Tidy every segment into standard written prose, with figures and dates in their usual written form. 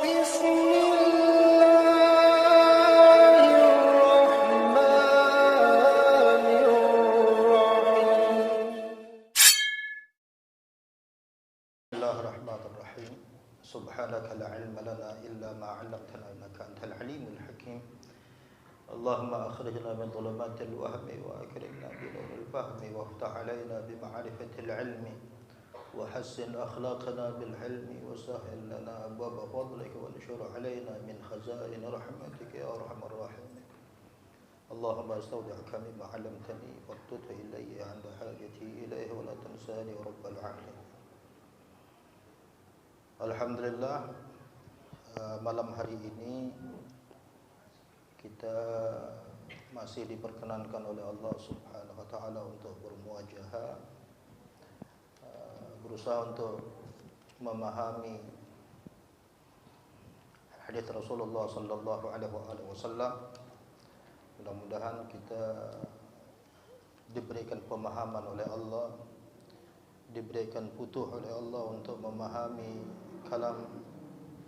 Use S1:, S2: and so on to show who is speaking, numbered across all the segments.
S1: بسم الله الرحمن الرحيم
S2: بسم الله الرحمن الرحيم سبحانك لا علم لنا إلا ما علمتنا إنك أنت العليم الحكيم اللهم أخرجنا من ظلمات الوهم وأكرمنا بنور الفهم وافتح علينا بمعرفة العلم وحسن أخلاقنا بالعلم وسهل لنا أبواب فضلك وانشر علينا من خزائن رحمتك يا أرحم الراحمين اللهم أستودعك مما علمتني فاردده إلي عند حاجتي إليه ولا تنساني رب العالمين. Alhamdulillah, malam hari ini kita masih diperkenankan oleh Allah Subhanahu wa taala untuk bermuajahah, berusaha untuk memahami hadis Rasulullah sallallahu alaihi wasallam. Mudah-mudahan kita diberikan pemahaman oleh Allah, diberikan futuh oleh Allah untuk memahami kalam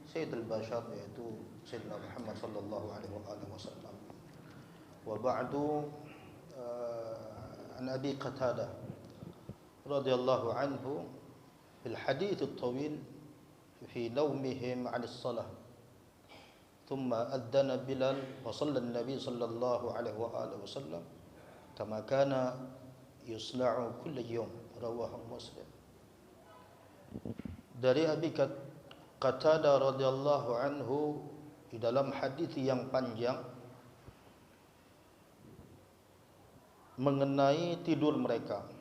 S2: Sayyidul Bashar, yaitu Sayyidina Muhammad sallallahu alaihi wasallam. Wa ba'du, an Abi Qatadah radhiyallahu anhu fil hadits at-tawil fi nawmihim 'an as-salah thumma adana Bilal wa shalla an-nabi sallallahu alaihi wasallam kama kana yusna'u kull yawm, rawahu Muslim. Dari Abi Qatadah radhiyallahu anhu di dalam hadis yang panjang mengenai tidur mereka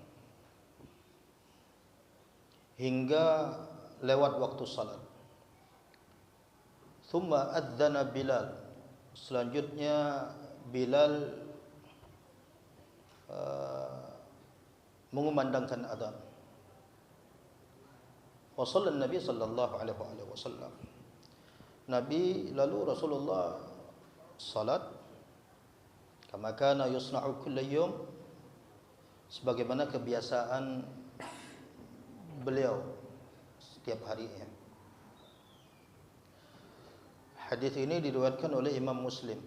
S2: hingga lewat waktu salat. Thumma adzana Bilal, selanjutnya Bilal mengumandangkan adzan. Wa shalla Nabi sallallahu alaihi wasallam. Nabi lalu Rasulullah salat kama kana yusna'u kull yawm, sebagaimana kebiasaan beliau setiap harinya. Hadis ini diriwayatkan oleh Imam Muslim.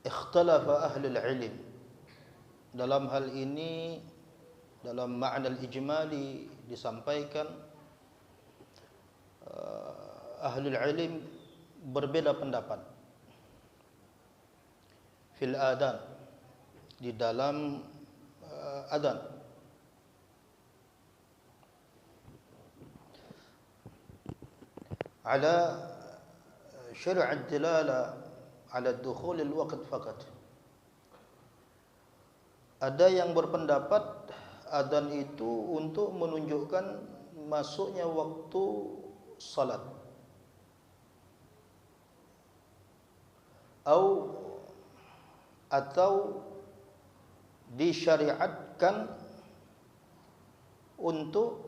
S2: Ikhtalafa ahlul ilm, dalam hal ini dalam makna al-ijmali disampaikan ahlul ilm berbeda pendapat fil adan, di dalam adan. Ala syar' ad-dilala ala dukhul al-waqt faqat. Ada yang berpendapat adzan itu untuk menunjukkan masuknya waktu salat, atau disyariatkan untuk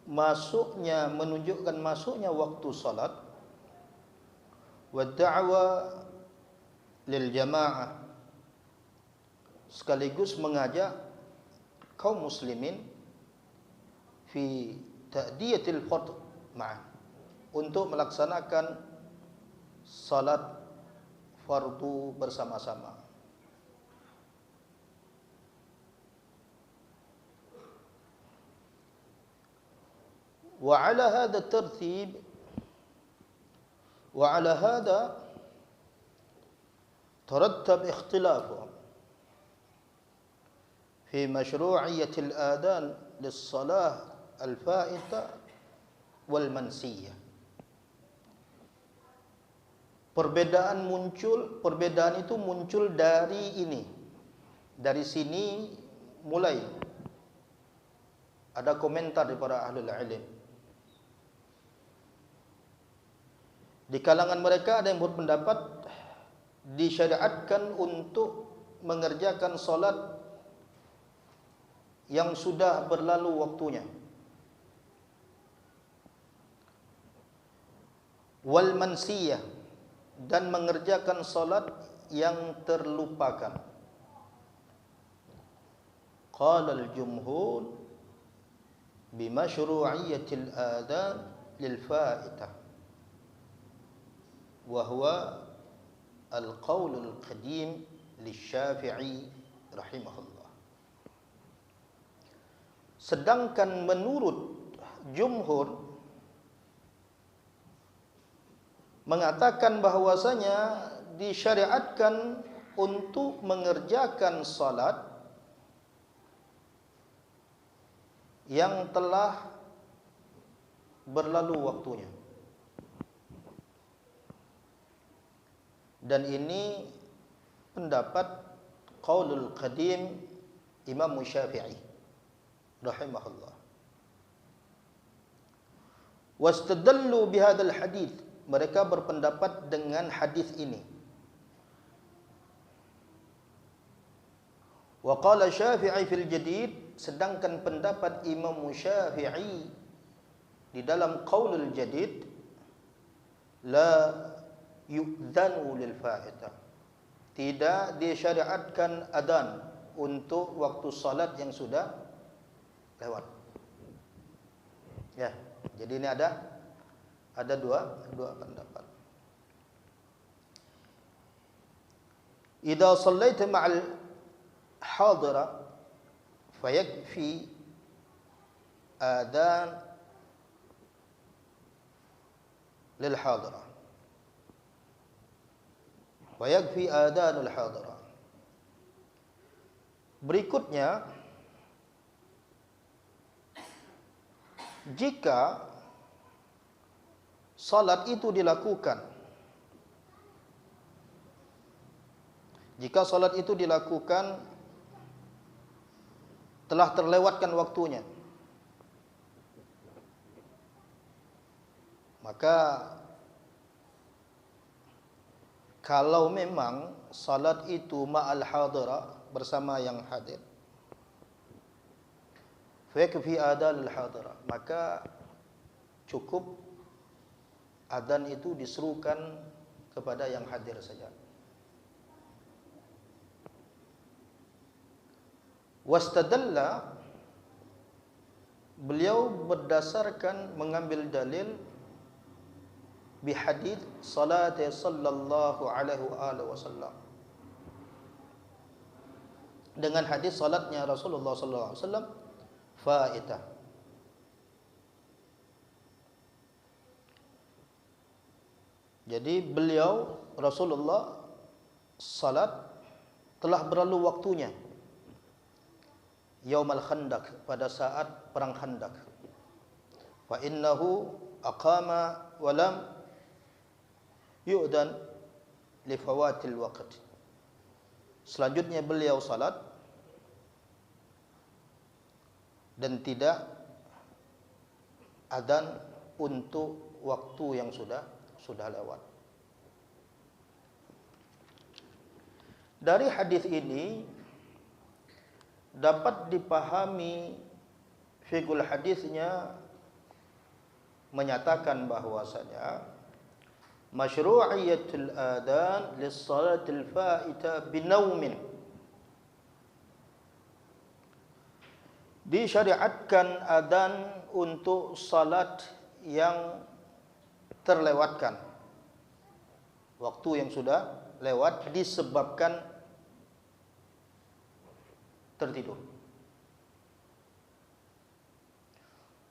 S2: menunjukkan masuknya waktu salat, wa da'wa lil jamaah, sekaligus mengajak kaum muslimin fi ta'diyatil fard ma'an, untuk melaksanakan salat fardu bersama-sama. Wa ala hadha tartib wa ala hadha tarattab ikhtilafuhum في مشروعية الآذان للصلاة الفائتة والمنسية. Perbedaan itu muncul dari ini. Dari sini mulai ada komentar dari para ahlul ilm. Di kalangan mereka ada yang berpendapat disyariatkan untuk mengerjakan salat yang sudah berlalu waktunya, wal mansiyah, dan mengerjakan salat yang terlupakan. Qala al-jumhur bimasyru'iyyatil adhan lil fa'itah wa huwa al-qaulul qadim lisyafi'i rahimahullah. Sedangkan menurut jumhur mengatakan bahwasanya disyariatkan untuk mengerjakan salat yang telah berlalu waktunya. Dan ini pendapat qaulul qadim Imam Syafi'i rahimahullah. Wastadallu bihadzal hadits, mereka berpendapat dengan hadis ini. Wa qala Syafi'i fil jadid, sedangkan pendapat Imam Syafi'i di dalam qaulul jadid, la yu'dzanu lil fa'itah, tidak disyariatkan adzan untuk waktu salat yang sudah lewat. Ya, jadi ini ada dua pendapat. Idza shallaita ma'al hadira fayakfi adzan lil hadira wa yakfi adhanul hadira. Berikutnya, jika salat itu dilakukan, telah terlewatkan waktunya, maka kalau memang salat itu ma'al hadira, bersama yang hadir, fa yakfi adhanul hadira, maka cukup adzan itu diserukan kepada yang hadir saja. Wastadalla, beliau berdasarkan mengambil dalil bihadits salat sallallahu alaihi wasallam, dengan hadis salatnya Rasulullah sallallahu alaihi wasallam faitah. Jadi beliau Rasulullah salat telah berlalu waktunya Yaumal Khandaq, pada saat perang Khandaq. Fa innahu aqama wa lam yu'dan li fawatil waqt. Selanjutnya beliau salat dan tidak adzan untuk waktu yang sudah lewat. Dari hadis ini dapat dipahami fiqhul hadisnya menyatakan bahwasanya masyru'iyatul adhan lis-salatil fa'ita binaumin, disyariatkan adzan untuk salat yang terlewatkan, waktu yang sudah lewat disebabkan tertidur.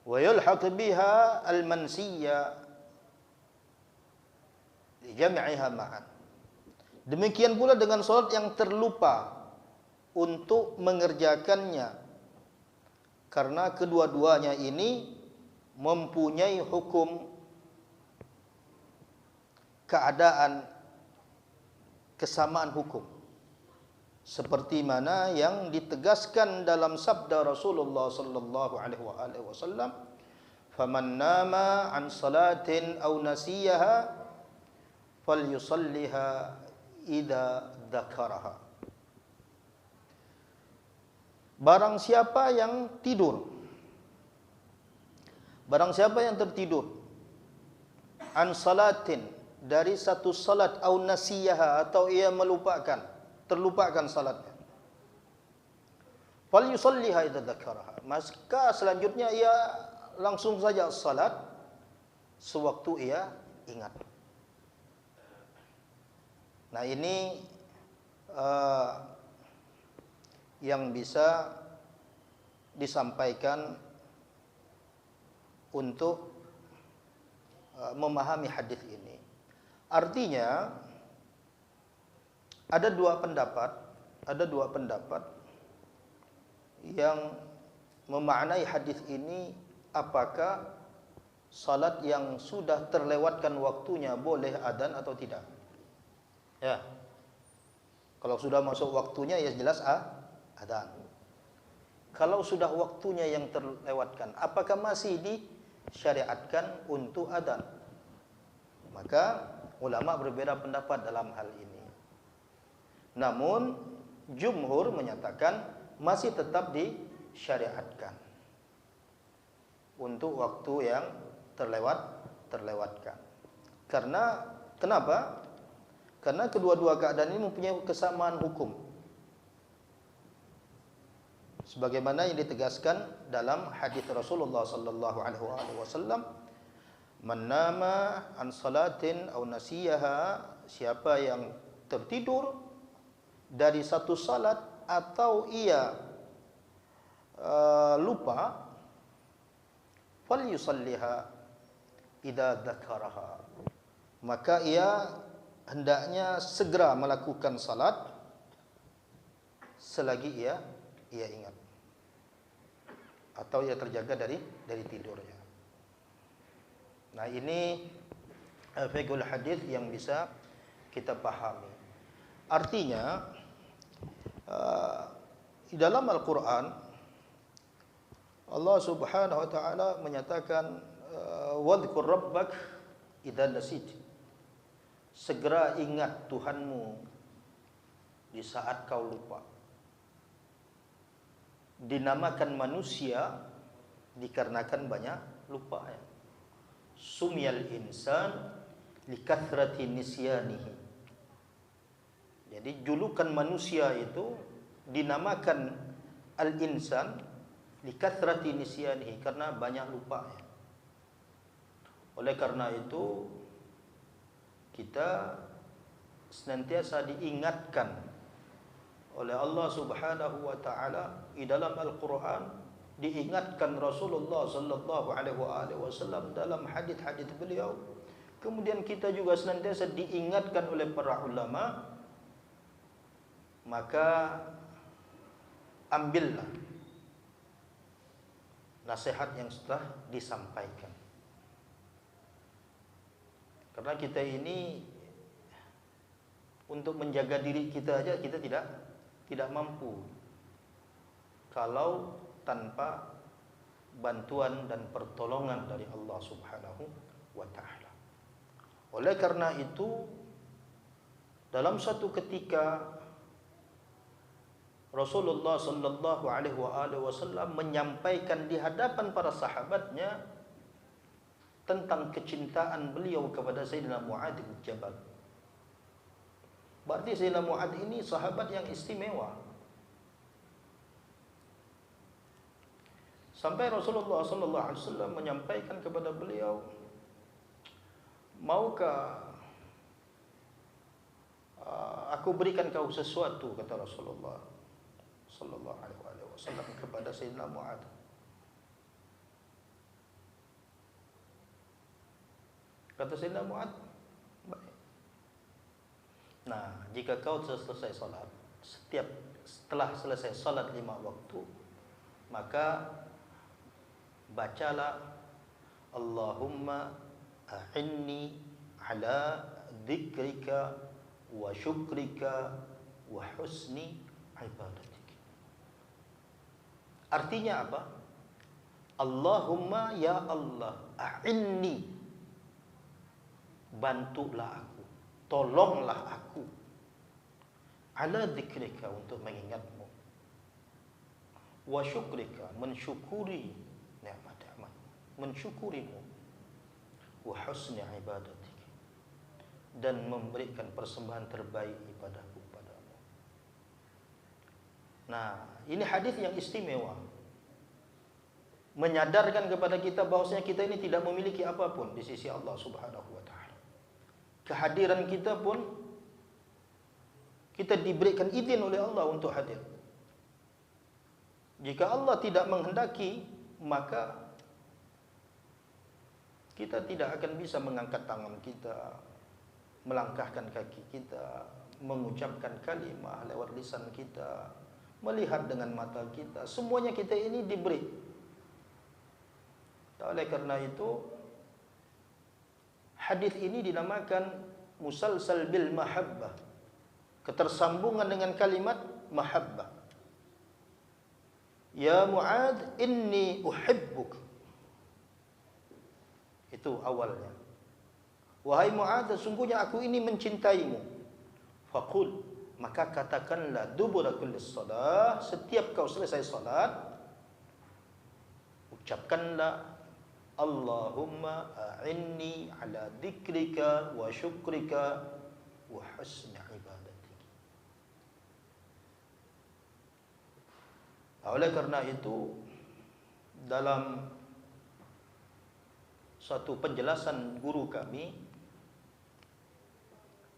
S2: Wa yulhaq biha al-mansiyya li jam'iha ma'an. Demikian pula dengan salat yang terlupa untuk mengerjakannya, karena kedua-duanya ini mempunyai hukum keadaan kesamaan hukum, seperti mana yang ditegaskan dalam sabda Rasulullah sallallahu alaihi wasallam, faman nama an salatin aw nasiyaha falyusalliha idza dzakaraha. Barang siapa yang tertidur an salatin, dari satu salat, au nasiyaha, atau ia terlupakan salatnya, falyusalliha idza dzakaraha, maka selanjutnya ia langsung saja salat sewaktu ia ingat. Nah, ini yang bisa disampaikan untuk memahami hadis ini. Artinya ada dua pendapat yang memaknai hadis ini, apakah salat yang sudah terlewatkan waktunya boleh adzan atau tidak. Ya. Kalau sudah masuk waktunya ya jelas adzan. Kalau sudah waktunya yang terlewatkan, apakah masih disyariatkan untuk adzan? Maka ulama berbeda pendapat dalam hal ini. Namun jumhur menyatakan masih tetap disyariatkan untuk waktu yang terlewatkan. Karena kenapa? Karena kedua-dua keadaan ini mempunyai kesamaan hukum. Sebagaimana yang ditegaskan dalam hadis Rasulullah sallallahu alaihi wasallam, "Man nama an salatin aw nasiyaha", siapa yang tertidur dari satu salat atau ia lupa, falyusalliha idza dzakaraha, maka ia hendaknya segera melakukan salat selagi ia ingat atau ia terjaga dari tidurnya. Nah, ini fiqhul hadis yang bisa kita pahami. Artinya di dalam Al-Qur'an Allah Subhanahu wa taala menyatakan wadhkur rabbak idza nasit. Segera ingat Tuhanmu di saat kau lupa. Dinamakan manusia dikarenakan banyak lupa ya. Sumyal insan likathrati nisyanihi. Jadi julukan manusia itu dinamakan al-insan likathrati nisyanihi, karena banyak lupa ya. Oleh karena itu kita senantiasa diingatkan oleh Allah Subhanahu wa taala di dalam Al-Qur'an, diingatkan Rasulullah sallallahu alaihi wasallam dalam hadis-hadis beliau. Kemudian kita juga senantiasa diingatkan oleh para ulama. Maka ambillah nasihat yang sudah disampaikan. Karena kita ini untuk menjaga diri kita aja kita tidak mampu kalau tanpa bantuan dan pertolongan dari Allah Subhanahu wa taala. Oleh karena itu dalam suatu ketika Rasulullah sallallahu alaihi wasallam menyampaikan di hadapan para sahabatnya tentang kecintaan beliau kepada Sayyidina Mu'adz bin Jabal. Berarti Sayyidina Mu'adz ini sahabat yang istimewa. Sampai Rasulullah sallallahu alaihi wasallam menyampaikan kepada beliau, "Maukah aku berikan kau sesuatu?" kata Rasulullah sallallahu alaihi wasallam kepada Sayyidina Mu'adz. Kata Sayyidina Mu'adz, baik. Nah, jika kau selesai salat, setelah selesai salat 5 waktu, maka bacalah Allahumma a'inni ala dzikrika wa syukrika wa husni ibadatik. Artinya apa? Allahumma ya Allah, a'inni, bantulah aku, tolonglah aku, ala dzikrika, untuk mengingatmu, wa syukrika, mensyukuri nikmat-nikmat, mensyukurimu, wa husni ibadatik, dan memberikan persembahan terbaik ibadahku padamu. Nah, ini hadis yang istimewa. menyadarkan kepada kita bahwasanya kita ini tidak memiliki apapun di sisi Allah Subhanahu wa taala. Kehadiran kita pun kita diberikan izin oleh Allah untuk hadir. Jika Allah tidak menghendaki, maka kita tidak akan bisa mengangkat tangan kita, melangkahkan kaki kita, mengucapkan kalimah lewat lisan kita, melihat dengan mata kita. Semuanya kita ini diberi. Oleh karena itu, hadis ini dinamakan musalsal bil mahabbah. Ketersambungan dengan kalimat mahabbah. Ya Mu'adz, inni uhibbuk. Itu awalnya. Wahai Mu'adz, sesungguhnya aku ini mencintaimu. Faqul, maka katakanlah dubura kulli shalah, setiap kau selesai salat, ucapkanlah Allahumma a'inni ala dzikrika wa syukrika wa husni ibadatik. Oleh karena itu, dalam satu penjelasan guru kami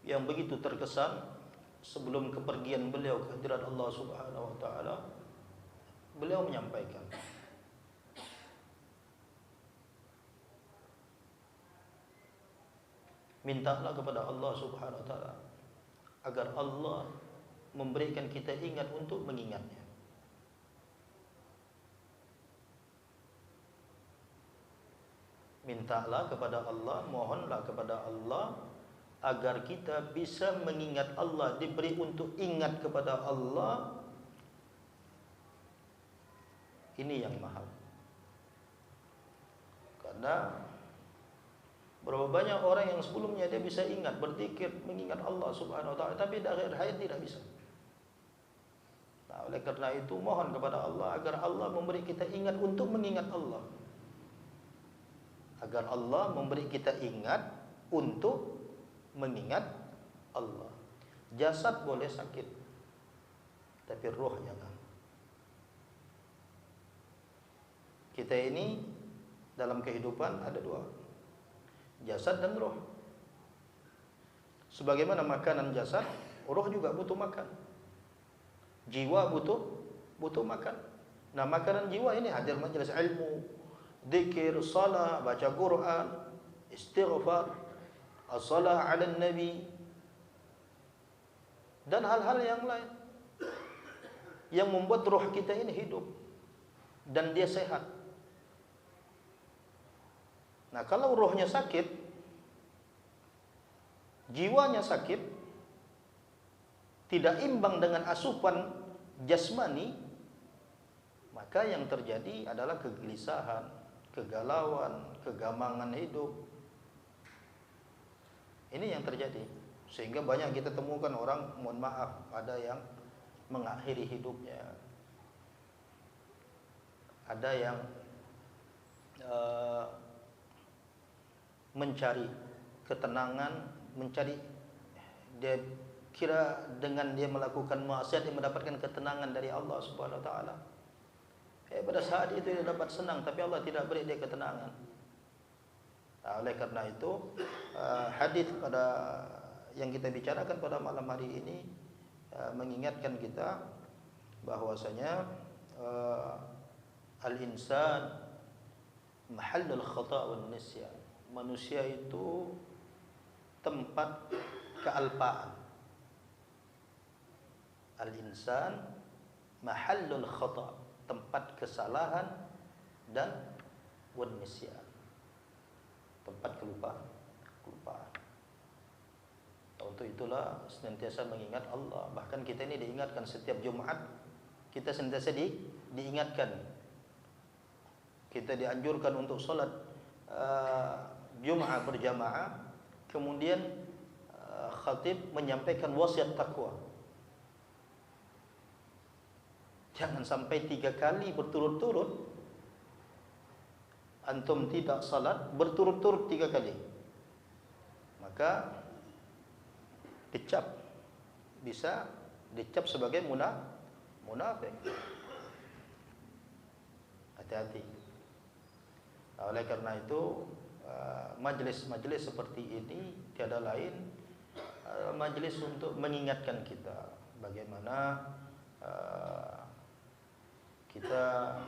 S2: yang begitu terkesan sebelum kepergian beliau ke hadirat Allah Subhanahu wa taala, beliau menyampaikan, mintalah kepada Allah Subhanahu wa taala agar Allah memberikan kita ingat untuk mengingatnya. Mintalah kepada Allah, mohonlah kepada Allah agar kita bisa mengingat Allah, diberi untuk ingat kepada Allah. Ini yang mahal. Karena berapa banyak orang yang sebelumnya dia bisa ingat, berzikir, mengingat Allah Subhanahu wa taala, tapi di akhir hayat tidak bisa. Nah, oleh karena itu mohon kepada Allah agar Allah memberi kita ingat untuk mengingat Allah. Agar Allah memberi kita ingat untuk mengingat Allah. Jasad boleh sakit, tapi roh jangan. Kita ini dalam kehidupan ada dua, jasad dan roh. Sebagaimana makanan jasad, roh juga butuh makan. Jiwa butuh makan. Nah, makanan jiwa ini hadir majelis ilmu, zikir, salat, baca Quran, istighfar, as-salah 'ala nabi, dan hal-hal yang lain yang membuat roh kita ini hidup dan dia sehat. Nah, kalau rohnya sakit, jiwanya sakit, tidak imbang dengan asupan jasmani, maka yang terjadi adalah kegelisahan, kegalauan, kegamangan hidup. Ini yang terjadi. Sehingga banyak kita temukan orang, mohon maaf, ada yang mengakhiri hidupnya. Ada yang mencari ketenangan, dia kira dengan dia melakukan maksiat dia mendapatkan ketenangan dari Allah Subhanahu wa taala. Pada saat itu dia dapat senang, tapi Allah tidak beri dia ketenangan. Nah, oleh karena itu hadis pada yang kita bicarakan pada malam hari ini mengingatkan kita bahwasanya al-insan mahallul khata' wan nisyan. Manusia itu tempat kealpaan. Al-insan mahallul khata', tempat kesalahan, dan wan nisyan, tempat kelupaan. Untuk itulah senantiasa mengingat Allah. Bahkan kita ini diingatkan setiap Jumat, kita senantiasa diingatkan. Kita dianjurkan untuk sholat Jumat berjamaah. Kemudian khatib menyampaikan wasiat takwa. Jangan sampai 3 kali berturut-turut antum tidak salat berturut-turut 3 kali, maka bisa dicap sebagai munafik. Hati-hati. Oleh karena itu majelis-majelis seperti ini tiada lain majelis untuk mengingatkan kita bagaimana kita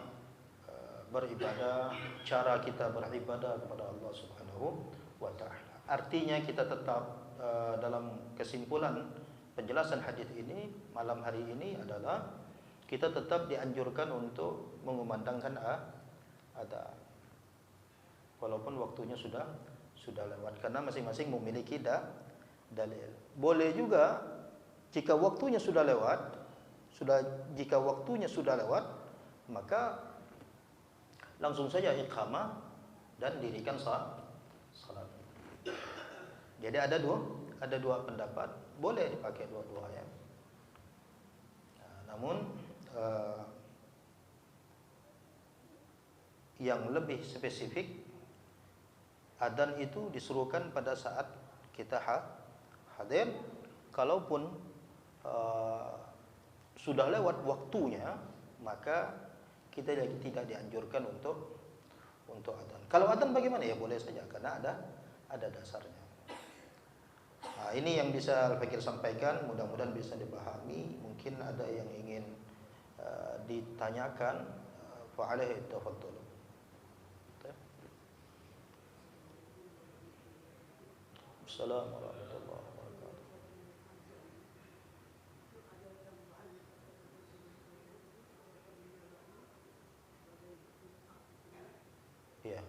S2: beribadah, cara kita beribadah kepada Allah Subhanahu wa taala. Artinya kita tetap dalam kesimpulan penjelasan hadis ini malam hari ini adalah kita tetap dianjurkan untuk mengumandangkan adzan walaupun waktunya sudah lewat karena masing-masing memiliki dalil. Boleh juga jika waktunya sudah lewat, maka langsung saja iqamah dan dirikan salat. Jadi ada dua pendapat, boleh dipakai dua-duanya. Namun yang lebih spesifik adzan itu disuruhkan pada saat kita hadir. Kalaupun sudah lewat waktunya, maka kita tidak dianjurkan untuk adzan. Kalau adzan bagaimana? Ya boleh saja karena ada dasarnya. Nah, ini yang bisa Al-Fakir sampaikan, mudah-mudahan bisa dipahami. Mungkin ada yang ingin ditanyakan, fa'alaihi tafadhal. Assalamualaikum warahmatullahi wabarakatuh. Ya.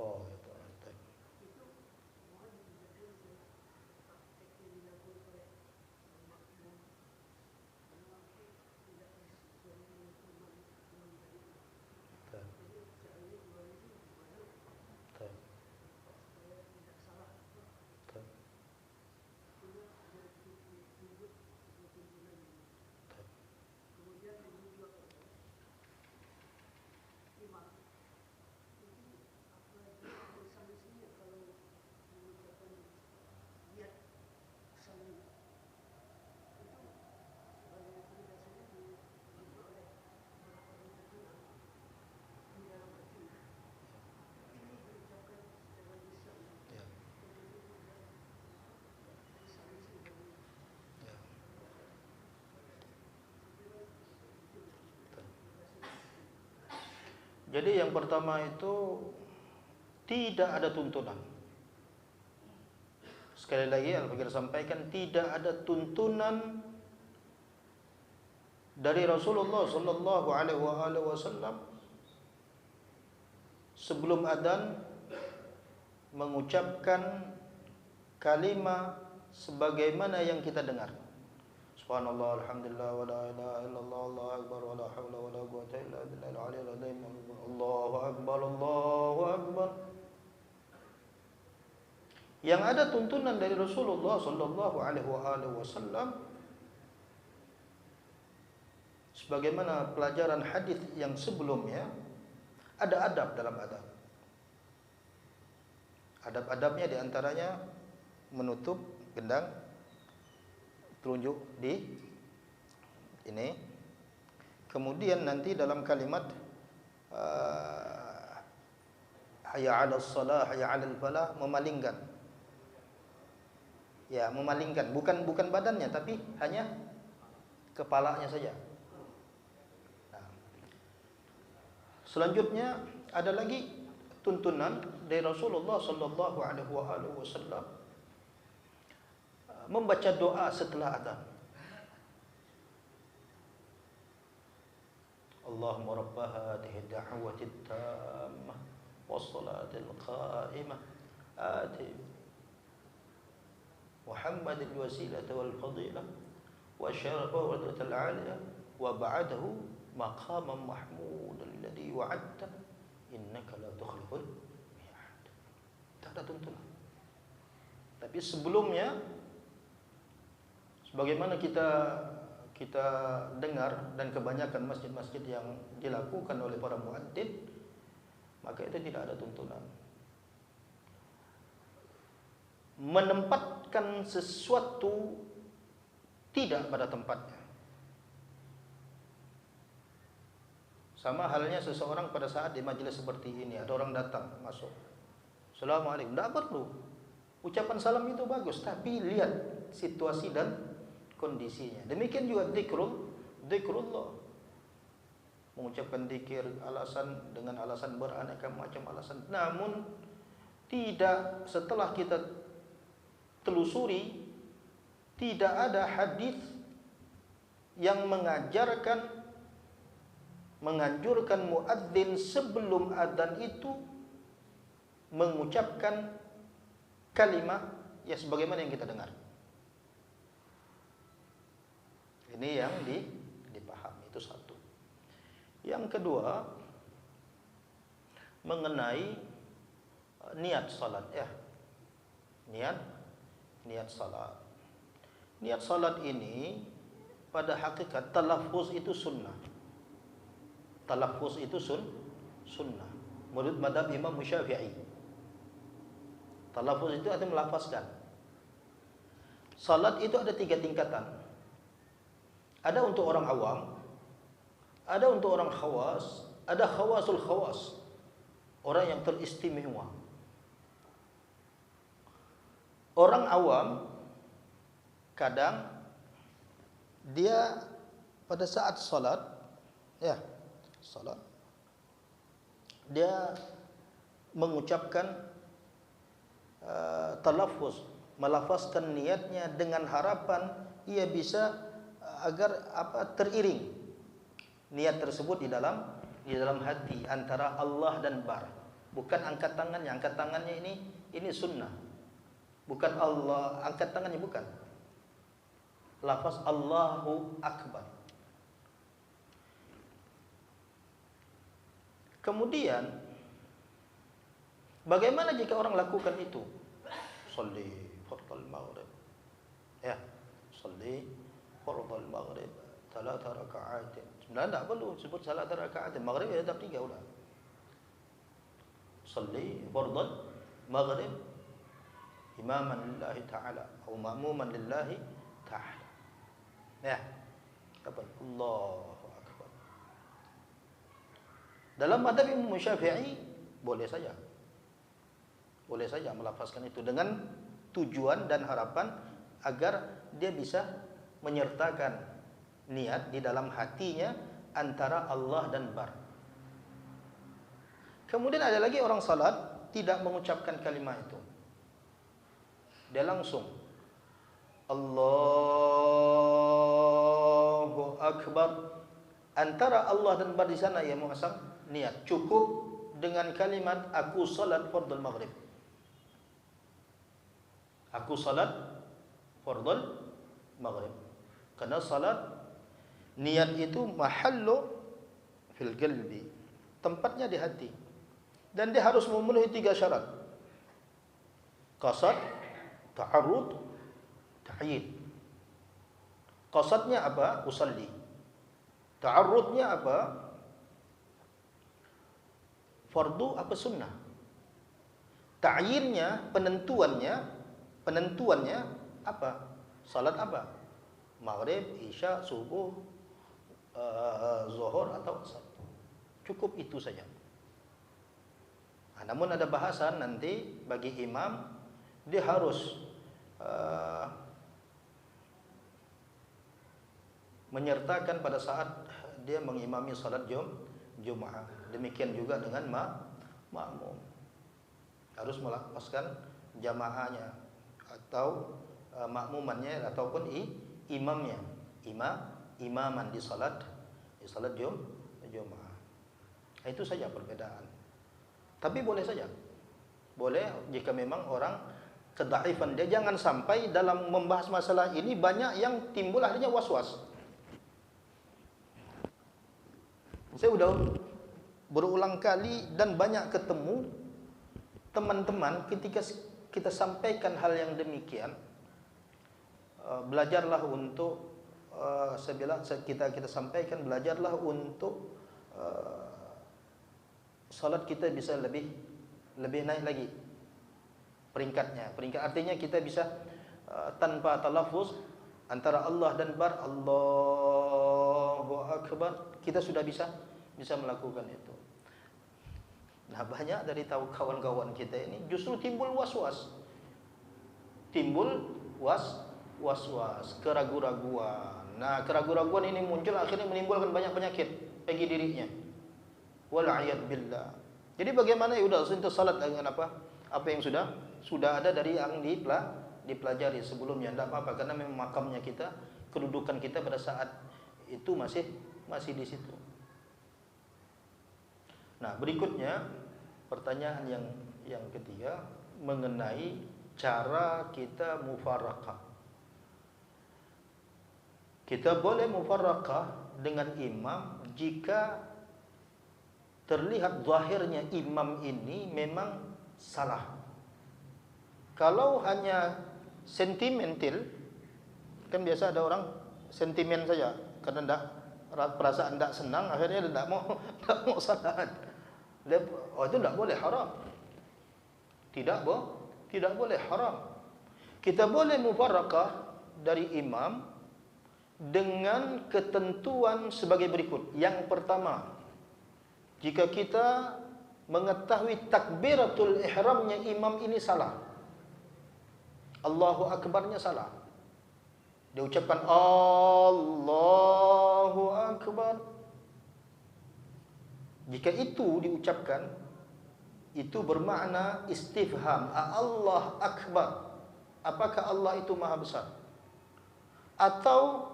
S2: Oh, itu. Jadi yang pertama itu tidak ada tuntunan. Sekali lagi Al-Fakir sampaikan tidak ada tuntunan dari Rasulullah sallallahu alaihi wasallam sebelum adzan mengucapkan kalimat sebagaimana yang kita dengar. Subhanallah, alhamdulillah, wa la ilaha illallah, Allahu akbar, wa la haula wa la quwwata illa billahil aliyyil azim. Allahu akbar, Allahu akbar. Yang ada tuntunan dari Rasulullah sallallahu alaihi wasallam sebagaimana pelajaran hadis yang sebelumnya, ada adab dalam adzan. Adab-adabnya diantaranya menutup gendang telunjuk di ini. Kemudian nanti dalam kalimat hayya 'alas shalah, hayya 'alal falah, memalingkan. Ya, memalingkan, bukan badannya tapi hanya kepalanya saja. Nah, selanjutnya ada lagi tuntunan dari Rasulullah sallallahu alaihi wasallam membaca doa setelah adzan. Allahumma rabb hadhihi ad-da'wati at-tammah was-salati al-qa'imah ati Muhammad al-wasilata wal-fadilah wa syarafa al-'aliyah wa ba'dahu maqaman mahmudan alladhi wa'adta innaka la tukhliful mi'ad. Tak ada tuntunan. Tapi sebelumnya Sebagaimana kita dengar dan kebanyakan masjid-masjid yang dilakukan oleh para muadzin, maka itu tidak ada tuntunan. Menempatkan sesuatu tidak pada tempatnya. Sama halnya seseorang pada saat di majelis seperti ini, ada orang datang masuk, Assalamualaikum, tidak perlu. Ucapan salam itu bagus, tapi lihat situasi dan kondisinya. Demikian juga zikrullah. Mengucapkan zikir dengan alasan beraneka macam alasan. Namun tidak, setelah kita telusuri, tidak ada hadis yang menganjurkan muadzin sebelum adzan itu mengucapkan kalimat ya sebagaimana yang kita dengar. Ini yang dipahami, itu satu. Yang kedua, mengenai niat salat ya. Niat salat. Niat salat ini pada hakikat talaffuz itu sunnah. Talaffuz itu sunnah. Menurut mazhab Imam Syafi'i. Talaffuz itu artinya melafazkan. Salat itu ada 3 tingkatan. Ada untuk orang awam, ada untuk orang khawas, ada khawasul khawas, orang yang teristimewa. Orang awam kadang dia pada saat salat dia mengucapkan talaffuz, melafazkan niatnya dengan harapan ia bisa agar teriring niat tersebut di dalam hati antara Allah dan bar. Bukan angkat tangannya ini sunnah. Bukan Allah angkat tangannya, bukan. Lafaz Allahu Akbar. Kemudian bagaimana jika orang lakukan itu? Sholli fardal maghrib. Ya, sholli fardal maghrib 3 rakaat. Sebenarnya tak perlu sebut salat rakaat. Maghrib ya tetap 3 udah. Sholli fardal maghrib imaman lillahi ta'ala atau ma'muman lillahi ta'ala. Ya. Apa? Allahu Akbar. Dalam mazhab Imam Syafi'i boleh saja melafazkan itu dengan tujuan dan harapan agar dia bisa menyertakan niat di dalam hatinya antara Allah dan bar. Kemudian ada lagi orang salat tidak mengucapkan kalimat itu. Dia langsung Allahu Akbar. Antara Allah dan bar di sana ia memasang niat. Cukup dengan kalimat aku salat fardhu maghrib. Aku salat fardhu maghrib. Karena salat niat itu mahallu fil qalbi. Tempatnya di hati. Dan dia harus memenuhi 3 syarat. Qasad, ta'arrud, ta'yin. Qasadnya apa? Usalli. Ta'arrudnya apa? Fardu apa sunnah. Ta'yinnya, penentuannya apa? Salat apa? Maghrib, Isya, Subuh, Zuhur atau Asar. Cukup itu saja. Namun ada bahasan nanti bagi imam, dia harus menyertakan pada saat dia mengimami salat Jumaat. Demikian juga dengan makmum. Harus melafazkan jamaahnya atau makmumannya ataupun imamnya. Imaman di salat Jumaat. Itu saja perbedaan. Tapi boleh saja. Boleh jika memang orang kedaifan dia, jangan sampai dalam membahas masalah ini banyak yang timbul akhirnya was-was. Saya sudah berulang kali dan banyak ketemu teman-teman ketika kita sampaikan hal yang demikian, belajarlah untuk kita sampaikan, belajarlah untuk salat kita bisa lebih naik lagi peringkat artinya kita bisa tanpa talaffuz antara Allah dan bar Allahu Akbar, kita sudah bisa melakukan itu. Nah, banyak dari kawan-kawan kita ini justru timbul was-was, keraguan-raguan. Nah, keraguan-raguan ini muncul akhirnya menimbulkan banyak penyakit bagi dirinya. Wal'iyad billah. Jadi bagaimana ya udah untuk salat dengan apa yang sudah ada dari yang dipelajari sebelumnya, tidak apa-apa karena memang makamnya kita, kedudukan kita pada saat itu masih di situ. Nah, berikutnya pertanyaan yang ketiga mengenai cara kita mufaraqah. Kita boleh mufaraqah dengan imam jika terlihat zahirnya imam ini memang salah. Kalau hanya sentimental, kan biasa ada orang sentimen saja karena perasaan tidak senang, akhirnya dia tidak mau salat. Itu tidak boleh, haram. Tidak boleh, haram. Kita boleh mufaraqah dari imam dengan ketentuan sebagai berikut. Yang pertama, jika kita mengetahui takbiratul ihramnya imam ini salah, Allahu Akbarnya salah, dia ucapkan Allahu Akbar. Jika itu diucapkan, itu bermakna istifham, Allah Akbar, apakah Allah itu maha besar? Atau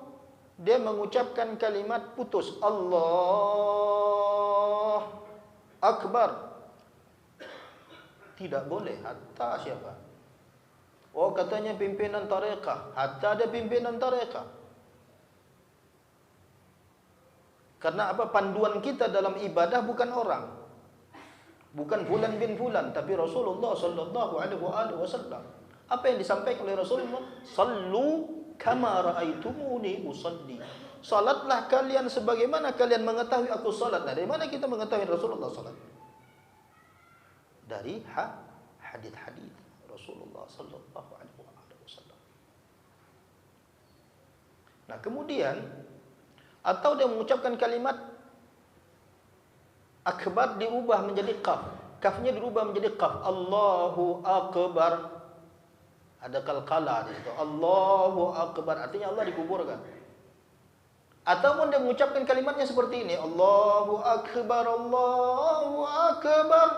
S2: dia mengucapkan kalimat putus, Allah Akbar. Tidak boleh, hatta siapa? Oh, katanya pimpinan tarekat, hatta ada pimpinan tarekat. Karena apa? Panduan kita dalam ibadah bukan orang, bukan fulan bin fulan, tapi Rasulullah sallallahu alaihi wasallam. Apa yang disampaikan oleh Rasulullah? Sallu kama raaitumuni usalli. Salatlah kalian sebagaimana kalian mengetahui aku salat. Nah, dari mana kita mengetahui Rasulullah salat? Dari hadis-hadis Rasulullah sallallahu alaihi wasallam. Nah, kemudian atau dia mengucapkan kalimat akbar dirubah menjadi qaf. Kafnya dirubah menjadi qaf. Allahu akbar. Ada kalkala di situ. Allahu akbar, artinya Allah dikuburkan. Ataupun dia mengucapkan kalimatnya seperti ini, Allahu akbar, Allahu akbar.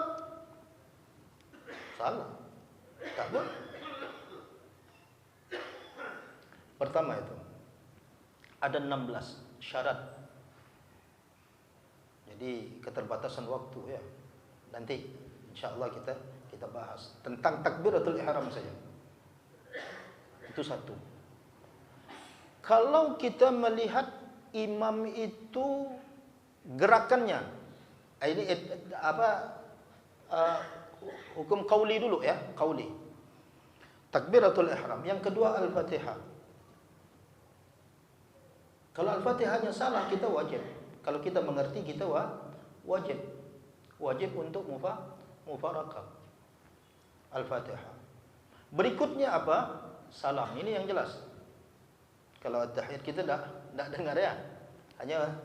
S2: Salah. Tak boleh. Pertama itu ada 16 syarat. Jadi keterbatasan waktu ya. Nanti insyaallah kita bahas tentang takbiratul ihram saja. Itu satu. Kalau kita melihat imam itu gerakannya, ini hukum qauli dulu ya, qauli. Takbiratul ihram. Yang kedua al-Fatihah. Kalau al-Fatihahnya salah, kita wajib. Kalau kita mengerti, kita wajib untuk mufaraqah al-Fatihah. Berikutnya apa? Salam. Ini yang jelas. Kalau at-tahiyat kita tidak dengar ya, hanya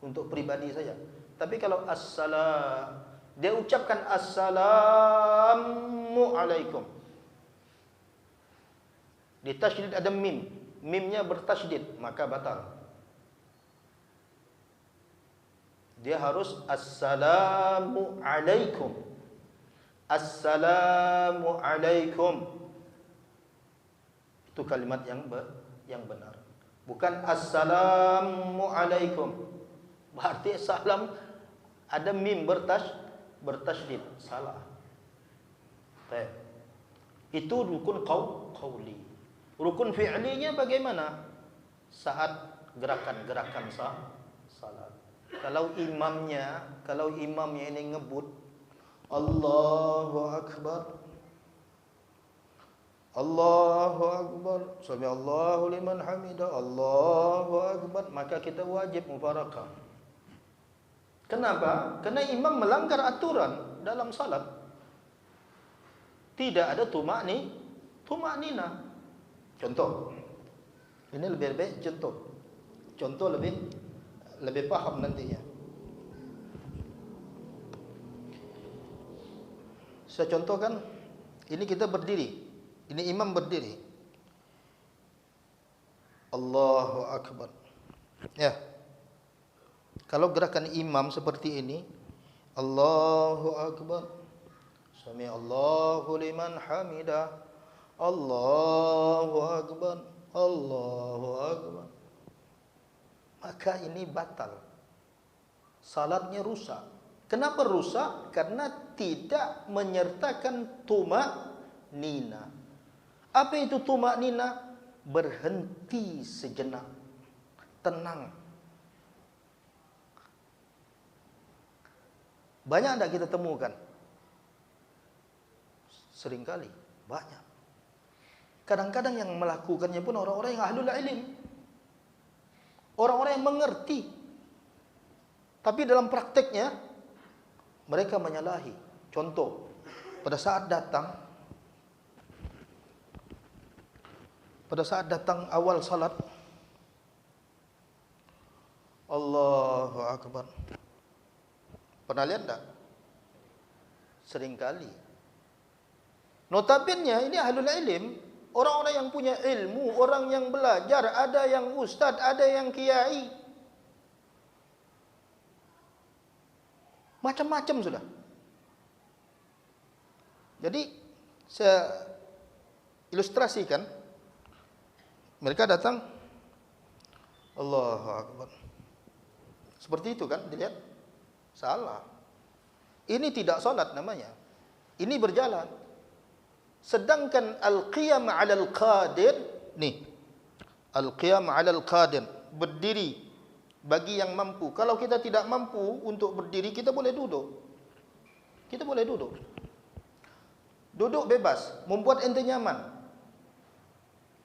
S2: untuk pribadi saja. Tapi kalau assalam, dia ucapkan assalamu alaikum. Di tasydid ada mim, mimnya bertasydid, maka batal. Dia harus assalamu alaikum. Assalamu alaikum. Itu kalimat yang benar. Bukan assalamu alaikum. Berarti salam ada mim bertasydid, salah. Baik. Itu rukun qauli. Rukun fi'linya bagaimana? Saat gerakan-gerakan salat. Kalau imamnya ini ngebut Allahu Akbar, Allahu Akbar, sami Allahu liman hamidah, Allahu Akbar, maka kita wajib mufarakah. Kenapa? Karena imam melanggar aturan dalam salat. Tidak ada tumaknina. Contoh. Ini lebih baik contoh. Contoh lebih paham nantinya. Saya contohkan, ini kita berdiri. Ini imam berdiri. Allahu Akbar. Ya. Kalau gerakan imam seperti ini, Allahu Akbar, sami Allahu liman hamidah, Allahu Akbar, Allahu Akbar, maka ini batal. Salatnya rusak. Kenapa rusak? Karena tidak menyertakan tumaknina. Apa itu tumaknina? Berhenti sejenak, tenang. Banyak tidak kita temukan? Seringkali, banyak. Kadang-kadang yang melakukannya pun orang-orang yang ahlul ilm, orang-orang yang mengerti. Tapi dalam prakteknya mereka menyalahi. Contoh, pada saat datang awal salat, Allahu Akbar. Pernah lihat tak? Seringkali. Notabene ini ahlul ilm, orang-orang yang punya ilmu, orang yang belajar, ada yang ustaz, ada yang kiai. Macam-macam sudah. Jadi saya ilustrasikan, mereka datang, Allahu Akbar. Seperti itu kan, dilihat? Salah. Ini tidak salat namanya. Ini berjalan. Sedangkan al-qiyam 'alal qadir, nih. Al-qiyam 'alal qadir, berdiri bagi yang mampu. Kalau kita tidak mampu untuk berdiri, kita boleh duduk. Kita boleh duduk. Duduk bebas, membuat ente nyaman.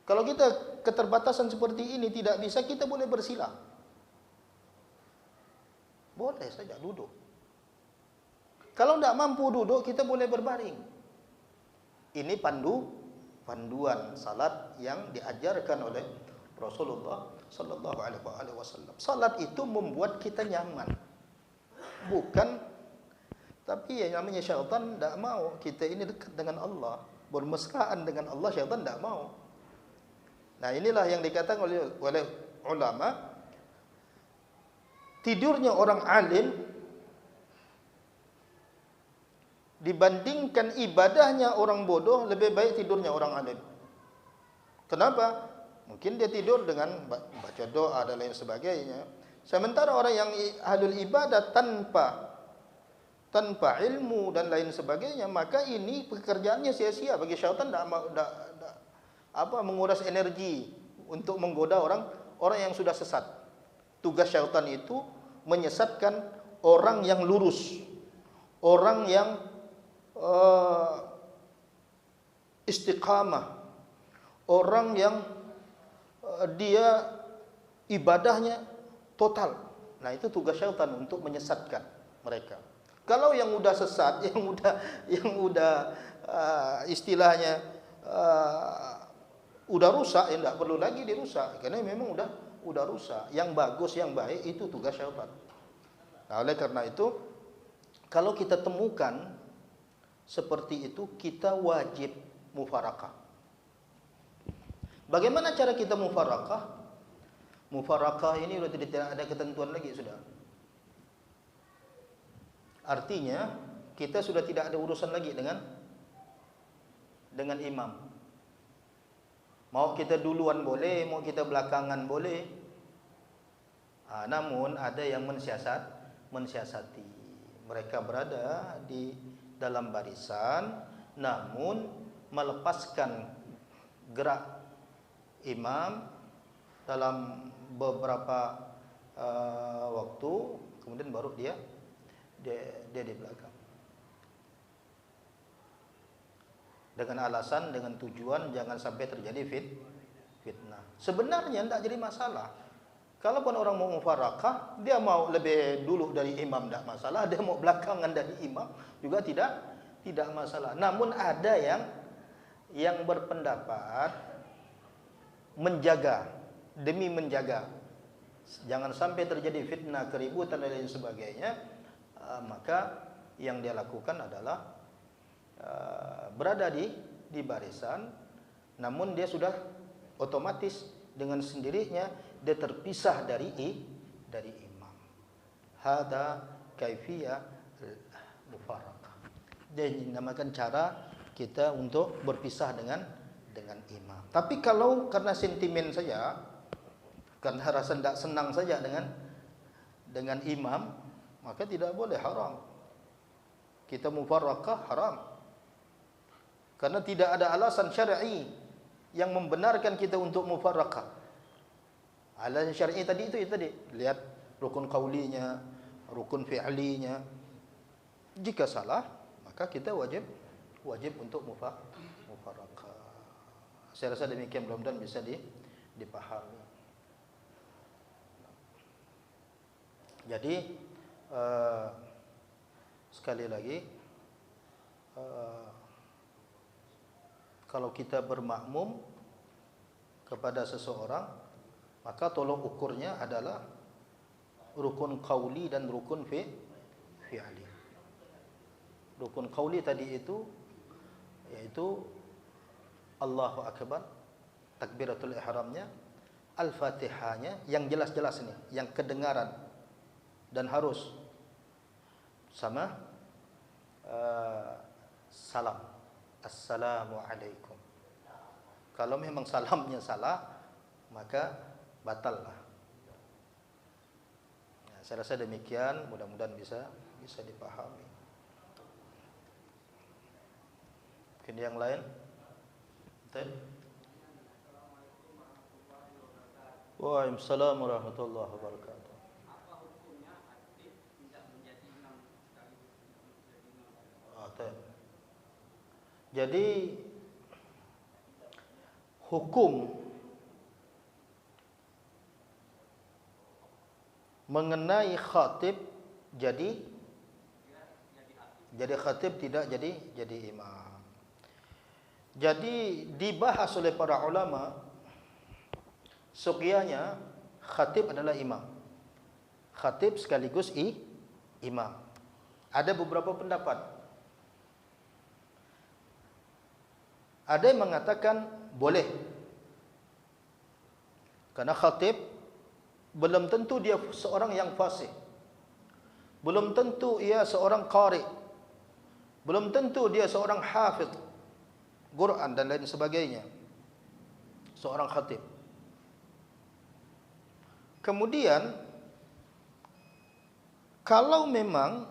S2: Kalau kita keterbatasan seperti ini tidak bisa, kita boleh bersila. Boleh saja duduk. Kalau tidak mampu duduk, kita boleh berbaring. Ini panduan salat yang diajarkan oleh Rasulullah sallallahu alaihi wasallam. Salat itu membuat kita nyaman. Bukan, tapi yang namanya syaitan tidak mau kita ini dekat dengan Allah, bermesraan dengan Allah, syaitan tidak mau. Nah, inilah yang dikatakan oleh ulama, tidurnya orang alim dibandingkan ibadahnya orang bodoh, lebih baik tidurnya orang alim. Kenapa? Mungkin dia tidur dengan baca doa dan lain sebagainya. Sementara orang yang ahlul ibadah tanpa ilmu dan lain sebagainya, maka ini pekerjaannya sia-sia. Bagi syaitan menguras energi untuk menggoda orang yang sudah sesat. Tugas syaitan itu menyesatkan orang yang lurus, orang yang istiqamah, orang yang dia ibadahnya total. Nah, itu tugas syaitan untuk menyesatkan mereka. Kalau yang udah sesat, yang udah istilahnya udah rusak, ya tidak perlu lagi dirusak, karena memang udah rusak. Yang bagus, yang baik itu tugas syaitan. Nah, oleh karena itu, kalau kita temukan seperti itu, kita wajib mufarakah. Bagaimana cara kita mufarakah? Mufarakah ini sudah tidak ada ketentuan lagi sudah. Artinya kita sudah tidak ada urusan lagi dengan imam. Mau kita duluan boleh, mau kita belakangan boleh. Namun ada yang mensiasati. Mereka berada di dalam barisan, namun melepaskan gerak imam dalam beberapa waktu, kemudian baru dia di belakang. dengan alasan, dengan tujuan jangan sampai terjadi fitnah. Sebenarnya tidak jadi masalah. Kalaupun orang mau mufarakah, dia mau lebih dulu dari imam tidak masalah, dia mau belakangan dari imam juga tidak masalah. Namun ada yang berpendapat menjaga, demi menjaga jangan sampai terjadi fitnah, keributan dan lain sebagainya, maka yang dia lakukan adalah berada di barisan, namun dia sudah otomatis dengan sendirinya dia terpisah dari imam. Hada kaifiyah mufaraqah. Dia dinamakan cara kita untuk berpisah dengan imam. Tapi kalau karena sentimen saja, karena rasa tidak senang saja dengan imam, maka tidak boleh, haram. Kita mufaraqah haram. Karena tidak ada alasan syar'i yang membenarkan kita untuk mufaraqah. Alasan syar'i tadi itu tadi. Lihat rukun qaulinya, rukun fi'linya. Jika salah, maka kita wajib untuk mufaraqah. Saya rasa demikian, mudah-mudahan bisa dipahami. Jadi sekali lagi, kalau kita bermakmum kepada seseorang, maka tolok ukurnya adalah rukun qauli dan rukun fi'li. Rukun qauli tadi itu yaitu Allahu Akbar, takbiratul ihramnya, Al-Fatihahnya, yang jelas-jelas ini, yang kedengaran dan harus sama salam, Assalamualaikum. Kalau memang salamnya salah, maka batallah. Ya, saya rasa demikian, mudah-mudahan bisa dipahami. Mungkin yang lain? Waalaikumsalam warahmatullahi wabarakatuh. Jadi hukum mengenai khatib jadi khatib, tidak jadi imam. Jadi dibahas oleh para ulama, suqiyahnya khatib adalah imam. Khatib sekaligus imam. Ada beberapa pendapat. Ada yang mengatakan boleh. Karena khatib belum tentu dia seorang yang fasih. Belum tentu ia seorang qari. Belum tentu dia seorang hafidh Quran dan lain sebagainya. Seorang khatib. Kemudian kalau memang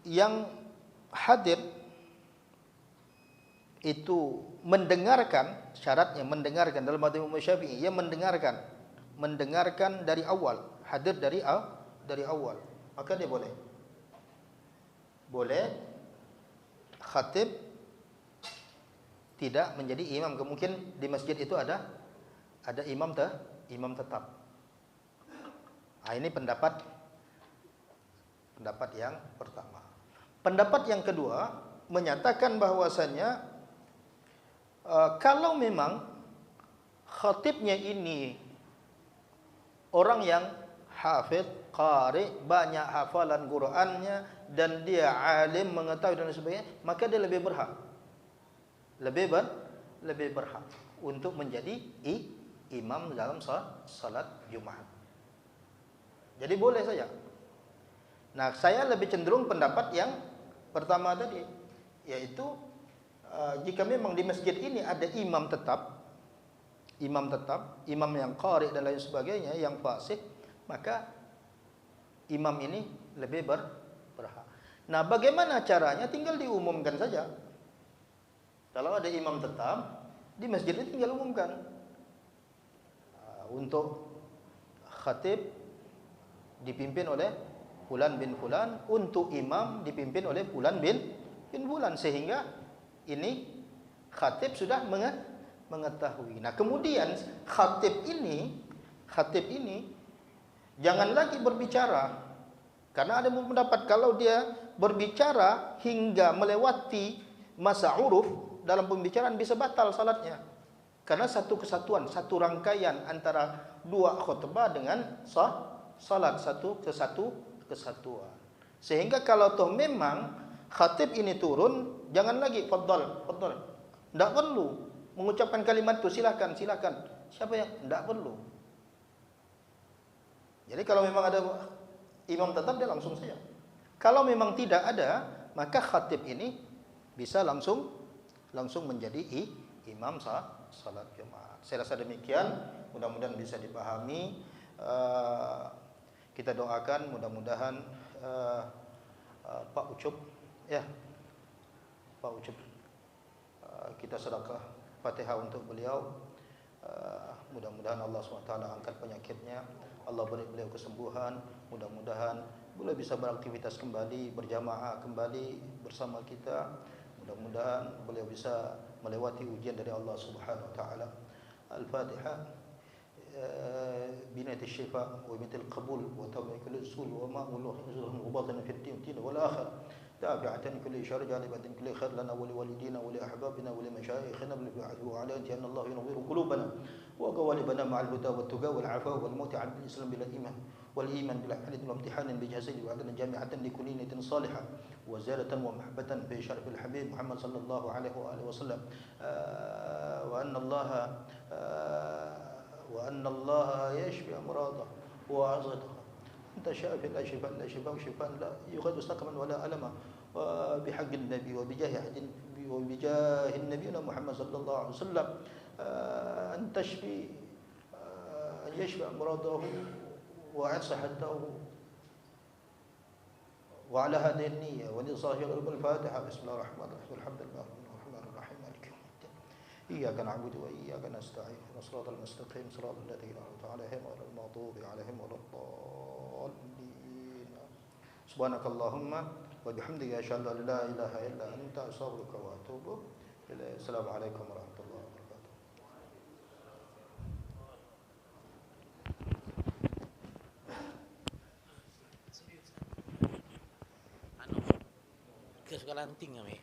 S2: yang hadir itu mendengarkan, syaratnya mendengarkan dalam mazhab Imam Syafi'i, ia mendengarkan dari awal, hadir dari awal, maka dia boleh khatib tidak menjadi imam. Mungkin di masjid itu ada imam tetap. Nah, ini pendapat yang pertama. Pendapat yang kedua menyatakan bahwasanya kalau memang khatibnya ini orang yang hafid, qari, banyak hafalan Qur'annya, dan dia alim, mengetahui dan sebagainya, maka dia lebih berhak untuk menjadi imam dalam salat Jumat. Jadi boleh saja. Nah, saya lebih cenderung pendapat yang pertama tadi, yaitu jika memang di masjid ini ada imam tetap, imam yang qari dan lain sebagainya, yang fasih, maka imam ini lebih berhak. Nah, bagaimana caranya? Tinggal diumumkan saja. Kalau ada imam tetap di masjid itu, tinggal umumkan. Untuk khatib dipimpin oleh fulan bin fulan untuk imam dipimpin oleh fulan bin fulan, sehingga ini khatib sudah mengetahui. Nah, kemudian khatib ini jangan lagi berbicara, karena ada pendapat kalau dia berbicara hingga melewati masa uruf dalam pembicaraan bisa batal salatnya, karena satu kesatuan, satu rangkaian antara dua khutbah dengan salat, satu kesatuan. Sehingga kalau toh memang khatib ini turun, jangan lagi fadhal, tidak perlu mengucapkan kalimat itu, silakan. Siapa yang tidak perlu. Jadi kalau memang ada imam tetap, dia langsung saja. Kalau memang tidak ada, maka khatib ini bisa langsung menjadi imam salat Jumat. Saya rasa demikian, mudah-mudahan bisa dipahami. Kita doakan mudah-mudahan Pak Ucup, kita sedekah Fatihah untuk beliau. Mudah-mudahan Allah SWT angkat penyakitnya, Allah beri beliau kesembuhan, mudah-mudahan beliau bisa beraktivitas kembali, berjamaah kembali bersama kita. Mudah-mudahan beliau bisa melewati ujian dari Allah Subhanahu wa taala. Al-Fatihah. بنية الشفاء وبنية القبول وتوبة كل الأصول وما الله يزرهم وباطن في الدين والآخر دافعة كل شر جالبة كل خير لنا ولوالدينا ولأحبابنا ولمشايخنا وعلى أن الله ينور قلوبنا وقوالبنا مع الهدى والتقى والعفاء والموت عن الإسلام بالإيمان والإيمان بالحمد والامتحان بجهازه وعدنا جامعة لكل نية صالحة وزيادة ومحبة في شرف الحبيب محمد صلى الله عليه وآله وسلم وأن الله يشفي أمراضه وعظته. أنت شافي لا شفاء لا شفاء وشفاء لا يغادر سقما ولا ألما. وبحق النبي وبجاه النبي محمد صلى الله عليه وسلم أن تشفي أن يشفي أمراضه وعن صحته. وعلى هذه النية ولصاحب الفاتحة. بسم الله الرحمن الرحيم الحمد لله الرحمن الرحيم مالك يوم الدين إياك نعبد وإياك نستعين صراط المستقيم صراط الذين أنعمت عليهم غير المغضوب عليهم ولا الضالين. سبحانك اللهم وبحمدك أشهد أن لا إله إلا أنت أستغفرك وأتوب إليك. السلام عليكم ورحمة الله وبركاته.
S3: Ke sekolah anting kami.